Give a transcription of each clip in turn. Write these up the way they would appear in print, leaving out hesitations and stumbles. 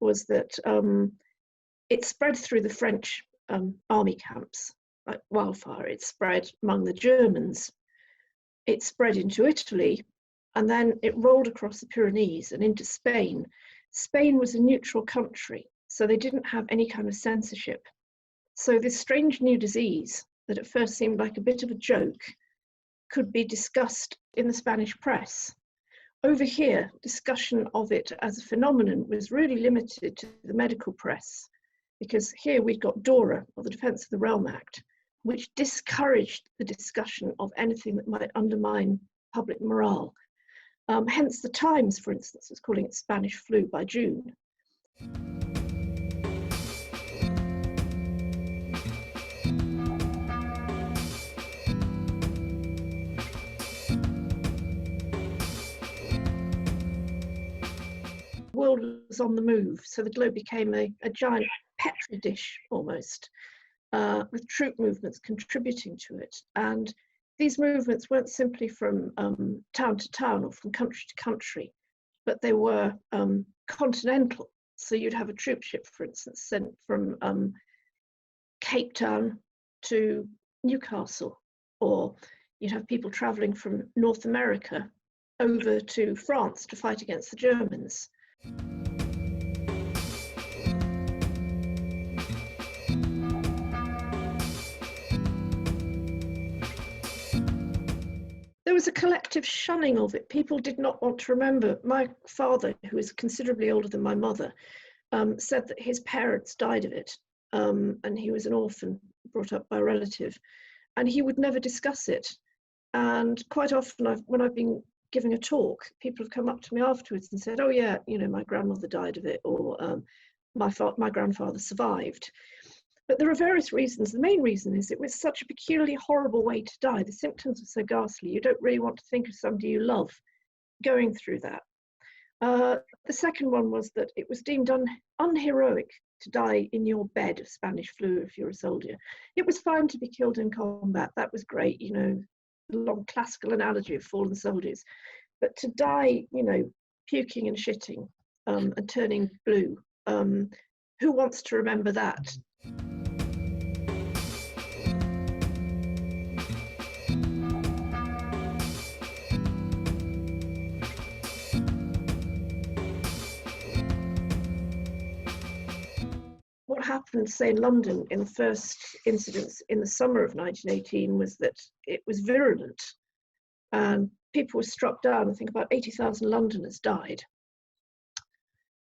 was that it spread through the French army camps like wildfire. It spread among the Germans. It spread into Italy, and then it rolled across the Pyrenees and into Spain. Spain was a neutral country, so they didn't have any kind of censorship. So this strange new disease that at first seemed like a bit of a joke could be discussed in the Spanish press. Over here, discussion of it as a phenomenon was really limited to the medical press, because here we'd got DORA, or the Defence of the Realm Act, which discouraged the discussion of anything that might undermine public morale. Hence the Times, for instance, was calling it Spanish flu by June. The world was on the move, so the globe became a giant petri dish almost, with troop movements contributing to it. And these movements weren't simply from town to town or from country to country, but they were continental. So you'd have a troop ship, for instance, sent from Cape Town to Newcastle, or you'd have people traveling from North America over to France to fight against the Germans. There was a collective shunning of it. People did not want to remember. My father, who is considerably older than my mother, said that his parents died of it, and he was an orphan brought up by a relative, and he would never discuss it. And quite often, when I've been giving a talk, people have come up to me afterwards and said, "Oh yeah, you know, my grandmother died of it," or my grandfather survived. But there are various reasons. The main reason is it was such a peculiarly horrible way to die. The symptoms were so ghastly. You don't really want to think of somebody you love going through that. The second one was that it was deemed unheroic to die in your bed of Spanish flu if you're a soldier. It was fine to be killed in combat. That was great, you know, the long classical analogy of fallen soldiers. But to die, you know, puking and shitting and turning blue, who wants to remember that? What happened, say, in London in the first incidents in the summer of 1918 was that it was virulent and people were struck down. I think about 80,000 Londoners died.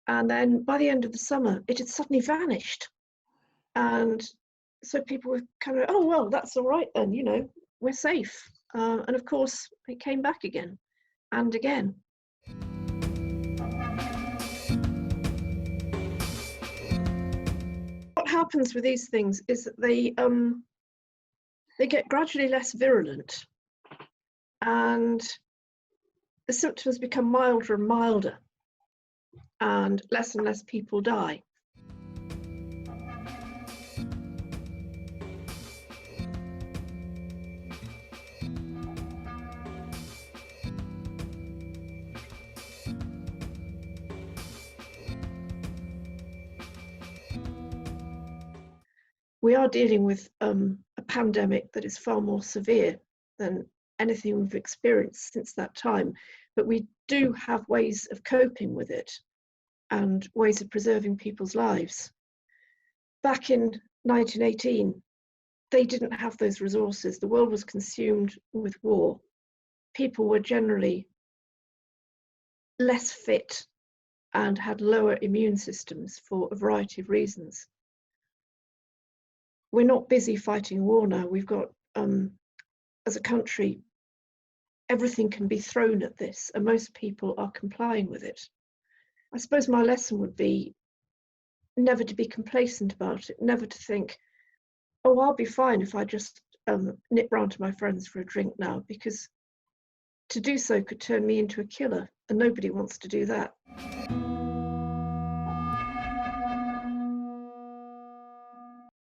And then by the end of the summer, it had suddenly vanished. And so people were kind of, oh, well, that's all right then, you know, we're safe. And of course, it came back again and again. What happens with these things is that they get gradually less virulent, and the symptoms become milder and milder, and less people die. We are dealing with a pandemic that is far more severe than anything we've experienced since that time, but we do have ways of coping with it and ways of preserving people's lives. Back in 1918, they didn't have those resources. The world was consumed with war. People were generally less fit and had lower immune systems for a variety of reasons. We're not busy fighting war now. We've got, as a country, everything can be thrown at this, and most people are complying with it. I suppose my lesson would be never to be complacent about it, never to think, oh, I'll be fine if I just nip round to my friends for a drink now, because to do so could turn me into a killer, and nobody wants to do that.